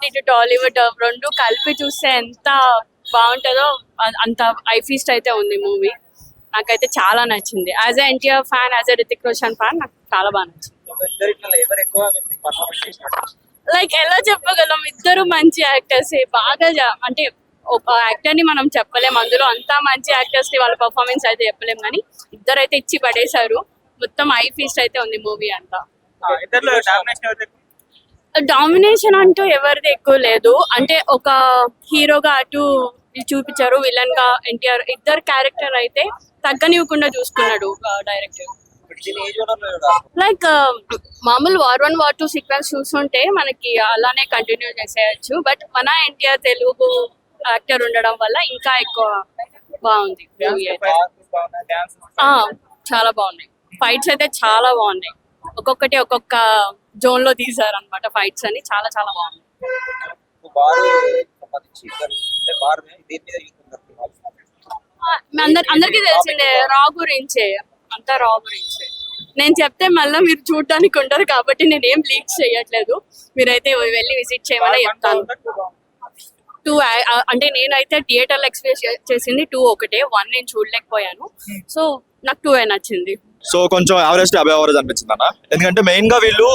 ఇటు టాలీవుడ్ రెండు కలిపి చూస్తే ఎంత బాగుంటుందో అంత ఐ ఫీస్ట్ అయితే ఉంది మూవీ. నాకైతే చాలా నచ్చింది. As a NTR fan, as a Hrithik Roshan fan నాకు చాలా బాగా నచ్చింది. లైక్ ఎలా చెప్పగలం, ఇద్దరు మంచి యాక్టర్స్. బాగా అంటే ఒక యాక్టర్ ని మనం చెప్పలేం, అందులో అంతా మంచి యాక్టర్స్ ని వాళ్ళ పర్ఫార్మెన్స్ అయితే చెప్పలేం, కానీ ఇద్దరైతే ఇచ్చి పడేశారు. మొత్తం ఐ ఫీస్ట్ అయితే ఉంది మూవీ అంతా. డామినేషన్ అంటూ ఎవరిది ఎక్కువ లేదు. అంటే ఒక హీరోగా అటు చూపించారు, విలన్ గా ఎన్టీఆర్. ఇద్దరు క్యారెక్టర్ అయితే తగ్గనివ్వకుండా చూసుకున్నాడు డైరెక్టర్. లైక్ మామూలు వార్ 1 వార్ 2 సీక్వెన్స్ చూస్తుంటే మనకి అలానే కంటిన్యూ చేసేయచ్చు. బట్ మన ఎన్టీఆర్ తెలుగు యాక్టర్ ఉండడం వల్ల ఇంకా ఎక్కువ బాగుంది మూవీ అయితే. చాలా బాగున్నాయి ఫైట్స్ అయితే, చాలా బాగున్నాయి. ఒక్కొక్కటి ఒక్కొక్క జోన్ లో తీసారు అనమాట ఫైట్స్ అని. చాలా చాలా బాగుంది. అందరికి తెలిసిందే రా గురించే, అంతా రా గురించే. నేను చెప్తే మళ్ళీ మీరు చూడటానికి ఉంటారు కాబట్టి నేను ఏం లీక్ చేయట్లేదు. మీరైతే వెళ్ళి విజిట్ చేయమని చెప్తాను. 2 అంటే నేనైతే థియేటర్ లో ఎక్స్పీరియన్స్ చేసింది 2 ఒకటే. 1 నేను చూడలేకపోయాను. సో నాకు 2 నచ్చింది. సో కొంచెం యావరేజ్ టు అబవ్ యావరేజ్ అనిపించింది అన్న. ఎందుకంటే మెయిన్ గా వీళ్ళు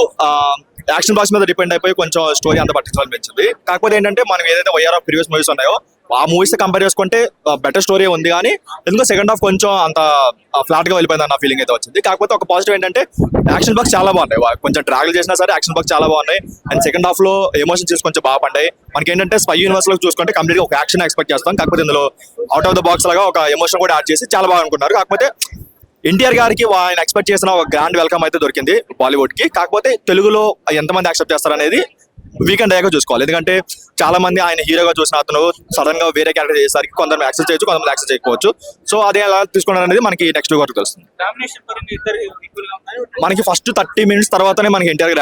యాక్షన్ బాక్స్ మీద డిపెండ్ అయిపోయి కొంచెం స్టోరీ అంత పట్టించాలనిపించింది. కాకపోతే ఏంటంటే మనం ఏదైతే వైఆర్ ఆఫ్ ప్రీవియస్ మూవీస్ ఉన్నాయో ఆ మూవీస్ కంపేర్ చేసుకుంటే బెటర్ స్టోరీ ఉంది, కానీ ఎందుకో సెకండ్ హాఫ్ కొంచెం అంత ఫ్లాట్ గా వెళ్ళిపోయింది అన్న ఫీలింగ్ అయితే వచ్చింది. కాకపోతే ఒక పాజిటివ్ ఏంటంటే యాక్షన్ బాక్స్ చాలా బాగున్నాయి. కొంచెం ట్రావెల్ చేసినా సరే యాక్షన్ బాక్స్ చాలా బాగున్నాయి. అండ్ సెకండ్ హాఫ్ లో ఎమోషన్స్ కొంచెం బాగా పడ్డాయి. మనకి ఏంటంటే స్పై యూనివర్స్ లో చూసుకుంటే కంప్లీట్ గా ఒక యాక్షన్ ఎక్స్పెక్ట్ చేస్తాం. కాకపోతే ఇందులో అవుట్ ఆఫ్ ద బాక్స్ లాగా ఒక ఎమోషన్ కూడా యాడ్ చేసి చాలా బాగా అనుకున్నారు. కాకపోతే ఎన్టీఆర్ గారికి ఆయన ఎక్స్పెక్ట్ చేసిన ఒక గ్రాండ్ వెల్కమ్ అయితే దొరికింది బాలీవుడ్ కి. కాకపోతే తెలుగులో ఎంతమంది యాక్సెప్ట్ చేస్తారనేది వీకెండ్ అయ్యాక చూసుకోవాలి. ఎందుకంటే చాలా మంది ఆయన హీరోగా చూసిన అతను సడన్ గా వేరే క్యారెక్టర్ చేసేసరికి కొందరు యాక్సెప్ట్ చేయొచ్చు, కొంతమంది యాక్సెప్ట్ చేయకపోవచ్చు. సో అదే ఎలా తీసుకున్నారు అనేది మనకి నెక్స్ట్ వరకు తెలుస్తుంది. మనకి ఫస్ట్ 30 minutes తర్వాతనే మనకి ఎన్టీఆర్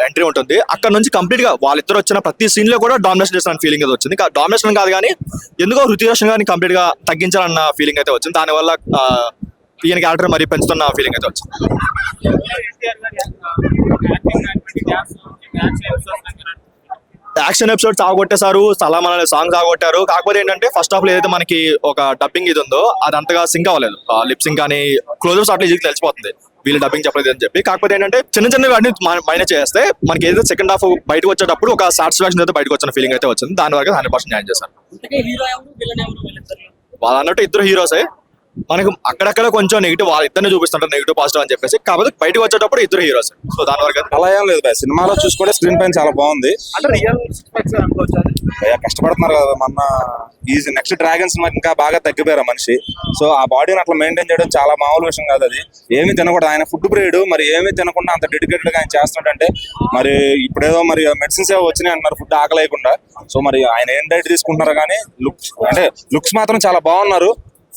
ఎంట్రీ ఉంటుంది. అక్కడ నుంచి కంప్లీట్ గా వాళ్ళిద్దరు వచ్చిన ప్రతి సీన్ లో కూడా డామినేషన్ చేసిన ఫీలింగ్ అయితే వచ్చింది. డామినేషన్ కాదు కానీ ఎందుకో హృతిక్ రోషన్ గారిని కంప్లీట్ గా తగ్గించాలన్న ఫీలింగ్ అయితే వచ్చింది. దానివల్ల ఈయన క్యారెక్టర్ మరీ పెంచుతున్న ఫీలింగ్ అయితే వచ్చింది. యాక్షన్ ఎపిసోడ్ సాగొట్టేశారు, సలాం అనే సాంగ్ సాగొట్టారు. కాకపోతే ఏంటంటే ఫస్ట్ హాఫ్ లో ఏదైతే మనకి ఒక డబ్బింగ్ ఇది ఉందో అది అంతగా సింక్ అవ్వలేదు. లిప్ సింక్ కానీ క్లోజర్స్ అట్లా ఈజీగా తెలిసిపోతుంది వీళ్ళు డబ్బింగ్ చెప్పలేదు అని చెప్పి. కాకపోతే ఏంటంటే చిన్న చిన్న వాటిని మైనస్ చేస్తే మనకి ఏదైతే సెకండ్ హాఫ్ బయటకు వచ్చేటప్పుడు ఒక సాటిస్ఫాక్షన్ అయితే బయటకు వచ్చిన ఫీలింగ్ అయితే వచ్చింది. దాని వరకు 100% న్యాయం చేశారు. వాళ్ళు అన్నట్టు ఇద్దరు హీరోసే. మనకు అక్కడక్కడ కొంచెం నెగిటివ్ వాళ్ళిద్దరిని చూపిస్తుంటారు, నెగిటివ్ పాజిటివ్ అని చెప్పేసి. కాకపోతే బయటకు వచ్చేటప్పుడు ఇద్దరు హీరోస్. సో దాని వరకు అలా ఏం లేదు భయ. సినిమాలో చూసుకుంటే స్క్రీన్ పైన చాలా బాగుంది. కష్టపడుతున్నారు కదా. మన ఈ నెక్స్ట్ డ్రాగన్స్ ఇంకా బాగా తగ్గిపోయారు మనిషి. సో ఆ బాడీని అట్లా మెయింటైన్ చేయడం చాలా మామూలు విషయం కాదు. అది ఏమీ తినకూడదు. ఆయన ఫుడ్ పీరియడ్ మరి ఏమీ తినకుండా అంత డెడికేటెడ్ గా ఆయన చేస్తుంటే మరి ఇప్పుడేదో మరి మెడిసిన్స్ ఏవో వచ్చినాయి అంటున్నారు ఫుడ్ ఆకలేయకుండా. సో మరి ఆయన ఏం డైట్ తీసుకుంటున్నారు కానీ లుక్స్ మాత్రం చాలా బాగున్నారు.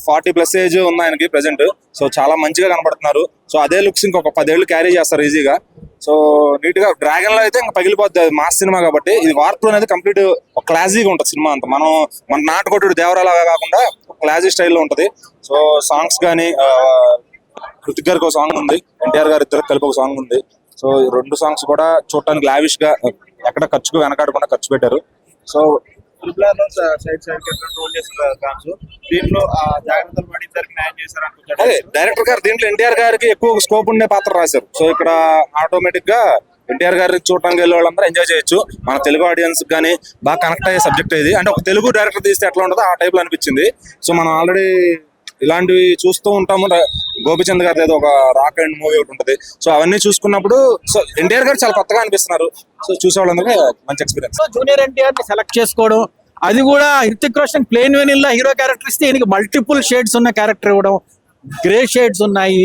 40+ ఏజ్ ఉంది ఆయనకి ప్రెసెంట్. సో చాలా మంచిగా కనబడుతున్నారు. సో అదే లుక్స్ ఇంకొక 10 ఏళ్ళు క్యారీ చేస్తారు ఈజీగా. సో నీట్ గా డ్రాగన్ లో అయితే ఇంకా పగిలిపోద్ది. మాస్ సినిమా కాబట్టి ఇది వార్ 2 అనేది కంప్లీట్ ఒక క్లాసీగా ఉంటుంది సినిమా అంతా. మన నాటుకొట్టుడు దేవరాలాగా కాకుండా క్లాసీ స్టైల్లో ఉంటది. సో సాంగ్స్ కానీ హృతిక్ గారికి ఒక సాంగ్ ఉంది, ఎన్టీఆర్ గారు ఇద్దరు కలిపి ఒక సాంగ్ ఉంది. సో 2 సాంగ్స్ కూడా చూడటానికి లావిష్ గా ఎక్కడ ఖర్చుకు వెనకాడకుండా ఖర్చు పెట్టారు. సో అదే డైరెక్టర్ గారు దీంట్లో ఎన్టీఆర్ గారికి ఎక్కువ స్కోప్ ఉండే పాత్ర రాశారు. సో ఇక్కడ ఆటోమేటిక్ గా ఎన్టీఆర్ గారికి చూడటానికి వెళ్ళే వాళ్ళందరూ ఎంజాయ్ చేయొచ్చు. మన తెలుగు ఆడియన్స్ కానీ బాగా కనెక్ట్ అయ్యే సబ్జెక్ట్ ఇది. అంటే ఒక తెలుగు డైరెక్టర్ తీస్తే ఎట్లా ఉంటుందో ఆ టైప్ లో అనిపించింది. సో మనం ఆల్రెడీ ఇలాంటివి చూస్తూ ఉంటాము. గోపిచంద్ గారి ఏదో ఒక రాక్ అండ్ మూవీ ఒకటి ఉంటుంది. సో అవన్నీ చూసుకున్నప్పుడు సో ఎన్టీఆర్ గారు చాలా కొత్తగా అనిపిస్తున్నారు. సో చూసే వాళ్ళందరికీ మంచి ఎక్స్పీరియన్స్. జూనియర్ ఎన్టీఆర్ ని సెలెక్ట్ చేసుకోవడం, అది కూడా Hrithik Roshan plain vanilla hero character ఇస్తే ఈయనకి మల్టిపుల్ షేడ్స్ ఉన్న క్యారెక్టర్ ఇవ్వడం, గ్రే షేడ్స్ ఉన్నాయి,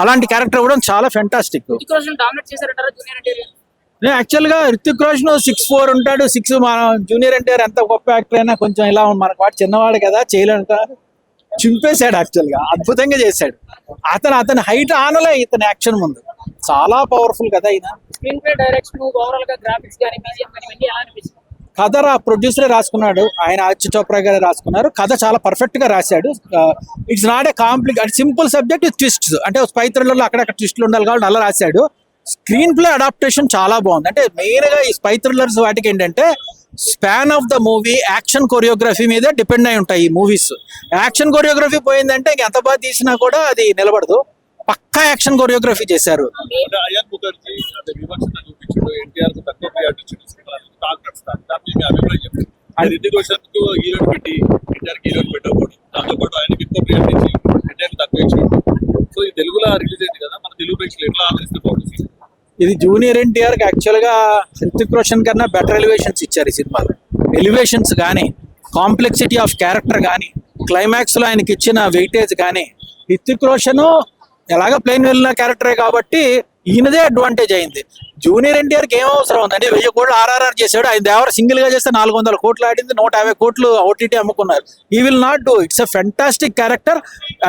అలాంటి క్యారెక్టర్ ఇవ్వడం చాలా ఫెంటాస్టిక్. యాక్చువల్ గా హృతిక్ రోషన్ 6'4" ఉంటాడు. 6 మన జూనియర్ ఎన్టీఆర్ ఎంత గొప్ప యాక్టర్ అయినా కొంచెం ఇలా మనకు వాడు చిన్నవాడు కదా చేయలేక చింపేశాడు. యాక్చువల్ గా అద్భుతంగా చేశాడు. అతని హైట్ ఆనలే ఇతని యాక్షన్ ముందు. చాలా పవర్ఫుల్ కదా ఈయన. స్క్రీన్ ప్లే, డైరెక్షన్, ఓవరాల్ గా గ్రాఫిక్స్ కానీ మ్యూజియం కానీ ఇవన్నీ ఎలా అనిపిస్తుంది? కథ ప్రొడ్యూసరే రాసుకున్నాడు, ఆయన ఆదిత్య చోప్రా గారే రాసుకున్నారు. కథ చాలా పర్ఫెక్ట్ గా రాశాడు. It's not a complicated, simple subject with twists. అంటే స్పై థ్రిల్లర్లో అక్కడక్కడ ట్విస్ట్లు ఉండాలి కాబట్టి అలా రాశాడు. స్క్రీన్ ప్లే అడాప్టేషన్ చాలా బాగుంది. అంటే మెయిన్ గా ఈ స్పై థ్రిల్లర్స్ వాటికి ఏంటంటే span of the movie action choreography మీద డిపెండ్ అయి ఉంటాయి ఈ మూవీస్. యాక్షన్ కొరియోగ్రఫీ పోయిందంటే ఇంక ఎంత బాగా తీసినా కూడా అది నిలబడదు. పక్కా యాక్షన్ కొరియోగ్రఫీ చేశారు. అంటే అయాన్ ముఖర్జీ అంటే విమర్శన చూపించాడు, ఎన్టీఆర్ కు తక్కువ ప్రియారిటీ ఇచ్చాడు, కాంట్రాక్ట్స్ దాన్ని మీ అభిప్రాయం చెప్పండి. రితిక్ రోషన్ కు హీరోని పెట్టి ఎన్టీఆర్ హీరోని పెట్టకూడదు, దాంతో పాటు ఆయనకి ఎక్కువ ప్రియారిటీ ఇచ్చి ఎన్టీఆర్ తక్కువ ఇచ్చాడు. సో ఇది తెలుగులో రిలీజ్ అయింది కదా, మన తెలుగు ప్రేక్షకులు ఎట్లా ఆదరిస్తే బాగుంటుంది? ఇది జూనియర్ ఎన్టీఆర్ కి యాక్చువల్ గా హృతిక్ రోషన్ కన్నా బెటర్ ఎలివేషన్స్ ఇచ్చారు ఈ సినిమాలో. ఎలివేషన్స్ కానీ, కాంప్లెక్సిటీ ఆఫ్ క్యారెక్టర్ కానీ, క్లైమాక్స్ లో ఆయనకి ఇచ్చిన వెయిటేజ్ కానీ, హృతిక్ రోషన్ ఎలాగ ప్లేన్ వెళ్ళిన క్యారెక్టరే కాబట్టి ఈయనదే అడ్వాంటేజ్ అయింది. జూనియర్ ఎన్టీఆర్ కి ఏం అవసరం ఉందండి? 1000 కోట్లు ఆర్ఆర్ఆర్ చేశాడు, ఆయన దేవర సింగిల్ గా చేస్తే 400 కోట్లు ఆడింది, 150 కోట్లు ఓటీటీ అమ్ముకున్నారు. He will not do. It's a fantastic character.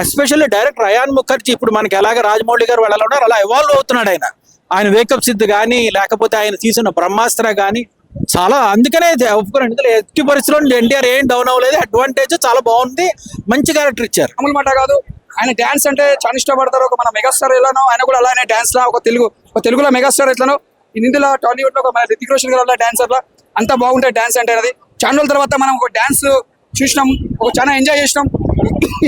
Especially director Ayan Mukherjee ఇప్పుడు మనకి ఎలాగ రాజమౌళి గారు వాళ్ళు ఉన్నారు అలా ఎవాల్వ్ అవుతున్నాడు ఆయన వేకప్ సిద్ధ్ కానీ, లేకపోతే ఆయన తీసిన బ్రహ్మాస్త్ర కానీ చాలా, అందుకనే ఒప్పుకోండి. ఇందులో ఎట్టి పరిస్థితుల్లో ఎన్టీఆర్ ఏం డౌన్ అవ్వలేదు. అడ్వాంటేజ్ చాలా బాగుంది, మంచి క్యారెక్టర్ ఇచ్చారు. మామూలు మాట కాదు, ఆయన డాన్స్ అంటే చాలా ఇష్టపడతారు. ఒక మన మెగాస్టార్ ఎలానో ఆయన కూడా అలానే డాన్స్ లా, ఒక తెలుగులో మెగాస్టార్ ఎట్లానో ఇందులో టాలీవుడ్ లో మన రితిక్ రోషన్ గారు డాన్స్ అట్లా అంతా బాగుంటాయి. డాన్స్ అంటే అది చాలా రోజుల తర్వాత మనం ఒక డాన్స్ చూసినాం, ఒక చాలా ఎంజాయ్ చేసినాం.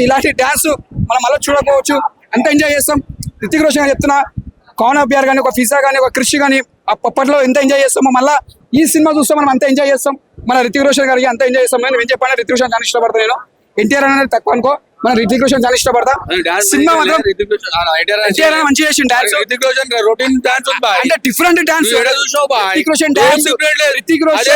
ఇలాంటి డాన్స్ మనం మళ్ళీ చూడకపోవచ్చు, అంత ఎంజాయ్ చేస్తాం. రితిక్ రోషన్ గారు చెప్తున్నా, కౌన్ అభ్యార్ కానీ, ఒక ఫిజా కానీ, ఒక క్రిష్ కానీ అప్పట్లో ఎంత ఎంజాయ్ చేస్తామో మళ్ళీ ఈ సినిమా చూస్తే మనం అంత ఎంజాయ్ చేస్తాం. మన రితిక్ రోషన్ గారికి అంత ఎంజాయ్ చేస్తాం. నేను ఏం చెప్పాను, రితిక్ రోషన్ చాలా ఇష్టపడతాను. నేను ఎన్టీఆర్ అనేది తక్కువ అనుకో, మన రితిక్ రోషన్ చాలా ఇష్టపడతా. సినిమా మాత్రం ఎన్టీఆర్ మంచిగా చేసిన డాన్స్, రొటీన్ డాన్స్ అంటే different dance. Hrithik Roshan dance, Hrithik Roshan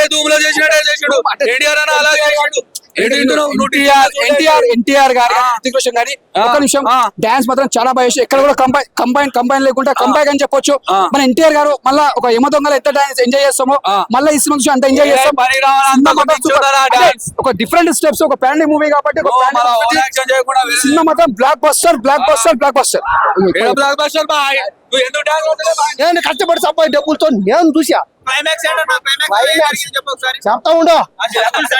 NTR గారి, రితిక్ రోషన్ గారి ఒక నిమిషం డాన్స్ మాత్రం చాలా బాగా చేసి, ఎక్కడ కూడా కంబైన్ లేకుండా కంబైన్ అని చెప్పొచ్చు. మన ఎన్టీఆర్ గారు మళ్ళీ ఒక యమ దొంగలు ఎంత డాన్స్ ఎంజాయ్ చేస్తామో మళ్ళీ ఈ సినిమా అంత ఎంజాయ్ చేస్తాం. ఒక డిఫరెంట్ స్టెప్స్, ఒక ఫ్యామిలీ మూవీ కాబట్టి సినిమా మాత్రం బ్లాక్ బస్టర్. నేను కష్టపడి సంపాదించిన డబ్బులతో నేను చూసా. చెప్తా ఉండో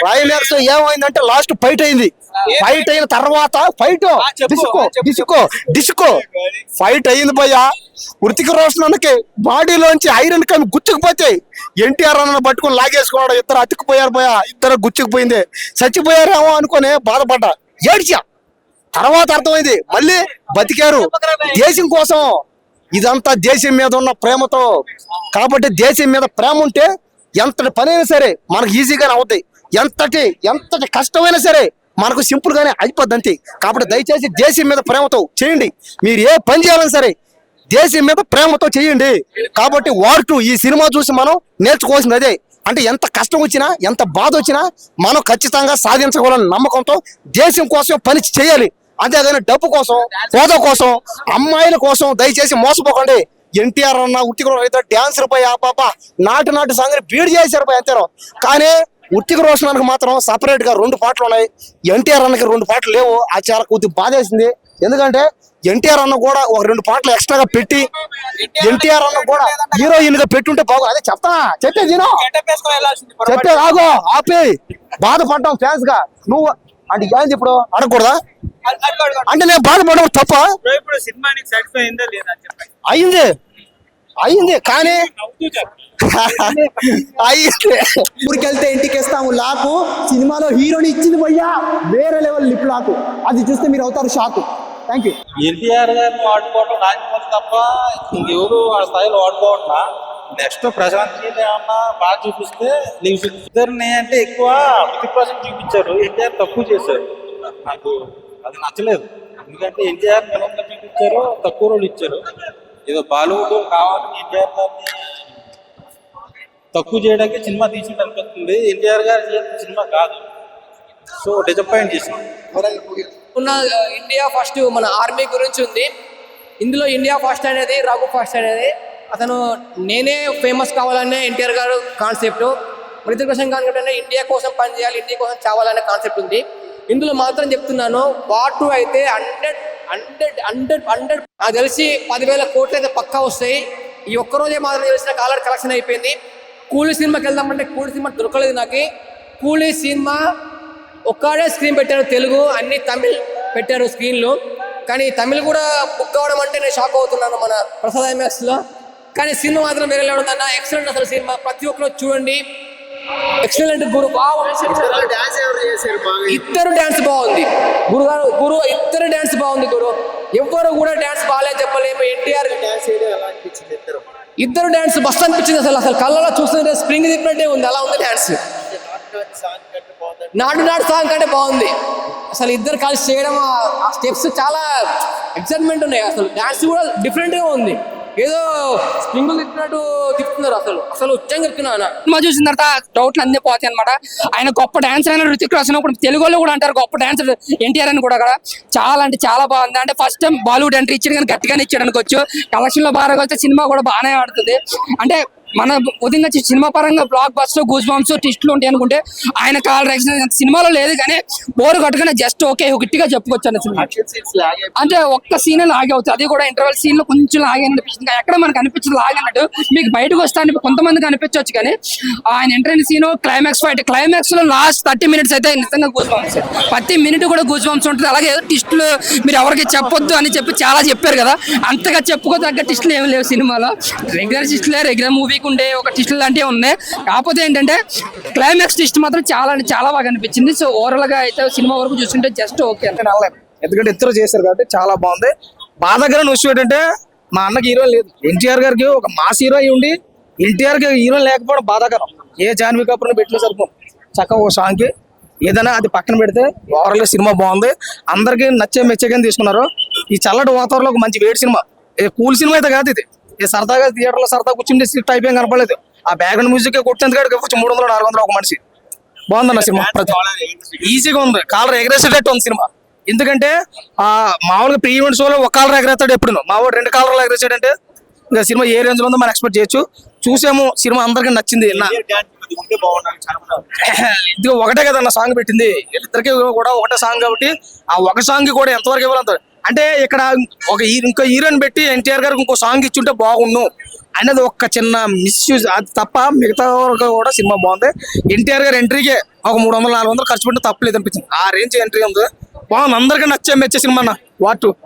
క్లైమాక్స్ ఏమైందంటే లాస్ట్ ఫైట్ అయింది. ఫైట్ అయిన తర్వాత డిస్కో ఫైట్ అయింది భయ్యా. హృతిక్ రోషన్ అన్నకి బాడీలోంచి ఐరన్ కమి గుచ్చుకుపోతే ఎన్టీఆర్ అన్న పట్టుకుని లాగేసుకోవడం, ఇద్దరు అతుక్కుపోయారు భయ్యా. ఇద్దరు గుచ్చుకుపోయింది, చచ్చిపోయారేమో అనుకుని బాధపడ్డా, ఏడ్చా. తర్వాత అర్థమైంది మళ్ళీ బతికారు దేశం కోసం. ఇదంతా దేశం మీద ఉన్న ప్రేమతో. కాబట్టి దేశం మీద ప్రేమ ఉంటే ఎంతటి పనైనా సరే మనకు ఈజీగానే అవుతాయి, ఎంతటి కష్టమైనా సరే మనకు సింపుల్ గానే అయిపోద్ది అంతే. కాబట్టి దయచేసి దేశం మీద ప్రేమతో చేయండి. మీరు ఏ పని చేయాలని సరే దేశం మీద ప్రేమతో చేయండి. కాబట్టి వార్ 2 ఈ సినిమా చూసి మనం నేర్చుకోవాల్సింది అదే. అంటే ఎంత కష్టం వచ్చినా, ఎంత బాధ వచ్చినా మనం ఖచ్చితంగా సాధించగలని నమ్మకంతో దేశం కోసం పని చేయాలి. అంతేగాని డబ్బు కోసం, హోదా కోసం, అమ్మాయిల కోసం దయచేసి మోసపోకండి. ఎన్టీఆర్ అన్న ఉట్టికి అయితే డాన్సర్ పై ఆ పాప నాటు సంగతి బీడ్ చేశారు పై అంతేనో. కానీ ఉట్టికి రోషనానికి మాత్రం సపరేట్ గా 2 పాటలు ఉన్నాయి, ఎన్టీఆర్ అన్నకి 2 పాటలు లేవు. అది చాలా కొద్దిగా బాధేసింది. ఎందుకంటే ఎన్టీఆర్ అన్న కూడా ఒక 2 పాటలు ఎక్స్ట్రాగా పెట్టి ఎన్టీఆర్ అన్న కూడా హీరోయిన్ గా పెట్టుంటే బాగు. అదే చెప్పే ఆగో ఆపే బాధపడ్డాం ఫ్యాన్స్ గా. నువ్వు అంటే ఏంది ఇప్పుడు అడగకూడదా? అంటే నేను బాధపడడం తప్ప? అయింది కానీ ఊరికెళ్తే ఇంటికి వేస్తాము లాకు. సినిమాలో హీరోని ఇచ్చింది భయ్యా వేరే లెవెల్ లిప్ లాకు. అది చూస్తే మీరు అవుతారు షాకు. Thank you. ఎన్టీఆర్ గారిని వాడుకోవడం రాజమౌళి తప్ప ఇంకెవరు ఆ స్థాయిలో వాడుకోవట్లా. నెక్స్ట్ ప్రశాంత్ నీల్ ఏమన్నా బాగా చూపిస్తే ఇద్దరిని అంటే ఎక్కువ 50% చూపించారు, ఎన్టీఆర్ తక్కువ చేశారు. నాకు అది నచ్చలేదు. ఎందుకంటే ఎన్టీఆర్ నిలంగా చూపించారు, తక్కువ రోజులు ఇచ్చారు. ఏదో బాలీవుడ్ కావాలని ఎన్టీఆర్ గారిని తక్కువ చేయడానికి సినిమా తీసినట్టు అనిపిస్తుంది. ఎన్టీఆర్ గారు చేసిన సినిమా కాదు. సో డిసప్పాయింట్ చేసాం. ఉన్న ఇండియా ఫస్ట్ మన ఆర్మీ గురించి ఉంది ఇందులో. ఇండియా ఫస్ట్ అనేది, రఘు ఫస్ట్ అనేది అతను నేనే ఫేమస్ కావాలనే ఎన్టీఆర్ గారు కాన్సెప్ట్. రితిక్ రోషన్ గారు ఇండియా కోసం పనిచేయాలి, ఇండియా కోసం చావాలనే కాన్సెప్ట్ ఉంది. ఇందులో మాత్రం చెప్తున్నాను, వార్ 2 అయితే 100 నాకు తెలిసి 10,000 కోట్లు అయితే పక్కా వస్తాయి. ఈ ఒక్కరోజే మాత్రం తెలిసిన కాలర్ కలెక్షన్ అయిపోయింది. కూలీ సినిమాకి వెళ్దామంటే కూలీ సినిమా దొరకలేదు నాకు. కూలీ సినిమా ఒక్కడే స్క్రీన్ పెట్టారు తెలుగు, అన్ని తమిళ్ పెట్టారు స్క్రీన్లు. కానీ తమిళ్ కూడా బుక్ అవ్వడం అంటే నేను షాక్ అవుతున్నాను మన ప్రసాద్ IMAXలో. కానీ సినిమా మాత్రం వేరే ఉందన్న, ఎక్సలెంట్ అసలు సినిమా. ప్రతి ఒక్కరు చూడండి. ఎక్సలెంట్ గురు బాగుంది. ఇద్దరు డాన్స్ బాగుంది గురు ఇద్దరు డాన్స్ బాగుంది గురు. ఎవ్వరు కూడా డాన్స్ బాగాలేదు చెప్పలేము. ఎన్టీఆర్ ఇద్దరు డాన్స్ మస్తు అనిపించింది. అసలు కళ్ళలో చూస్తుంటే స్ప్రింగ్ తిప్పినట్టే ఉంది, అలా ఉంది డాన్స్. నాటు సాంగ్ కంటే బాగుంది. అసలు ఇద్దరు కలిసి చేయడం ఆ స్టెప్స్ చాలా ఎక్సైట్మెంట్ ఉన్నాయి. అసలు డాన్స్ కూడా డిఫరెంట్ గా ఉంది. ఏదో స్ప్రింగులు తిప్పినట్టు తిప్పుతున్నారు. అసలు ఉచ్చంగా చెప్తున్నాను. సినిమా చూసిన తర్వాత డౌట్లు అన్నీ పోతాయి అనమాట. ఆయన గొప్ప డాన్సర్ అయిన రుతిక్ రోషన్ కూడా తెలుగులో కూడా అంటారు గొప్ప డాన్సర్ ఎన్టీఆర్ అని కూడా. చాలా అంటే చాలా బాగుంది. అంటే ఫస్ట్ టైం బాలీవుడ్ ఎంట్రీ ఇచ్చాడు కానీ గట్టిగానే ఇచ్చాడు అనుకోవచ్చు. కలెక్షన్ లో బాగా వస్తే సినిమా కూడా బాగానే ఆడుతుంది. అంటే మన ఉదయంగా సినిమా పరంగా బ్లాక్ బస్టర్ గూస్ బాంబ్స్ ట్విస్ట్లు ఉంటాయి అనుకుంటే ఆయన కాల్ రియాక్షన్ సినిమాలో లేదు. కానీ బోర్ కొట్టుకునే జస్ట్ ఓకే గట్టిగా చెప్పుకోవచ్చు అన్న సినిమా. అంటే ఒక్క సీన్ లాగే అవుతుంది, అది కూడా ఇంటర్వెల్ సీన్ లో కొంచెం లాగే అనిపిస్తుంది. ఎక్కడ మనకు అనిపించదు లాగినట్టు. మీకు బయటకు వస్తాను కొంతమందికి అనిపించవచ్చు కానీ ఆయన entry scene climax fight climax లో లాస్ట్ 30 minutes అయితే నిజంగా గూస్ బాంబ్స్. ప్రతి మినిట్ కూడా గూస్ బాంబ్స్ ఉంటుంది. అలాగే ట్విస్టులు మీరు ఎవరికి చెప్పొద్దు అని చెప్పి చాలా చెప్పారు కదా, అంతగా చెప్పుకోదగ్గ ట్విస్టులు ఏమి లేవు సినిమాలో. రెగ్యులర్ ట్విస్టులే రెగ్యులర్ మూవీ ఉండే ఒక ట్విస్ట్ లాంటివి ఉన్నాయి. కాకపోతే ఏంటంటే క్లైమాక్స్ ట్విస్ట్ మాత్రం చాలా అంటే చాలా బాగా అనిపించింది. సో ఓవరాల్ గా అయితే సినిమా వరకు చూస్తుంటే జస్ట్ ఓకే అంటే ఎందుకంటే ఇద్దరు చేశారు కాబట్టి చాలా బాగుంది. బాధాకరం విషయం ఏంటంటే మా అన్నకి హీరో లేదు. ఎన్టీఆర్ గారికి ఒక మాస్ హీరో అయి ఉండి ఎన్టీఆర్ కి హీరో లేకపోవడం బాధాకరం. ఏ జాన్వీ కపూర్ పెట్టిన సరిపోం చక్కగా ఒక సాంగ్ కి ఏదైనా అది పక్కన పెడితే ఓవరాల్ గా సినిమా బాగుంది. అందరికి నచ్చే మెచ్చేగానే తీసుకున్నారు. ఈ చల్లటి వాతావరణంలో ఒక మంచి వేడి సినిమా. కూల్ సినిమా అయితే కాదు ఇది. సరదాగా థియేటర్ లో సరదా కూర్చుంటే సిట్ అయిపోయాం కనపడలేదు. ఆ బ్యాక్గ్రౌండ్ మ్యూజిక్ కొట్టేందుకు 300-400 ఒక మనిషి. బాగుందన్న సినిమా, ఈజీగా ఉంది. కాలర్ ఎగరేసేటట్టు ఉంది సినిమా. ఎందుకంటే ఆ మామూలుగా ప్రీ ఈవెంట్ షోలో ఒక కాలర్ ఎగరేస్తాడు, ఎప్పుడు మా వాడు 2 కాలర్లు ఎగరేసాడంటే ఇంకా సినిమా ఏ రేంజ్ లో ఉందో మనం ఎక్స్పెక్ట్ చేయొచ్చు. చూసాము, సినిమా అందరికీ నచ్చింది. ఇది ఒకటే కదన్న సాంగ్ పెట్టింది, ఇద్దరికి కూడా ఒకటే సాంగ్ కాబట్టి ఆ ఒక సాంగ్ కూడా ఎంతవరకు ఇవ్వాలంత. అంటే ఇక్కడ ఇంకో హీరోని పెట్టి ఎన్టీఆర్ గారికి ఇంకో సాంగ్ ఇచ్చుంటే బాగుండు అనేది ఒక చిన్న మిస్యూజ్. అది తప్ప మిగతా వరకు కూడా సినిమా బాగుంది. ఎన్టీఆర్ గారు ఎంట్రీకే ఒక 300-400 ఖర్చు పెట్టి తప్పలేదు అనిపించింది. ఆ రేంజ్ ఎంట్రీ ఉంది, బాగుంది. అందరికీ మెచ్చే సినిమా అన్న వాటు.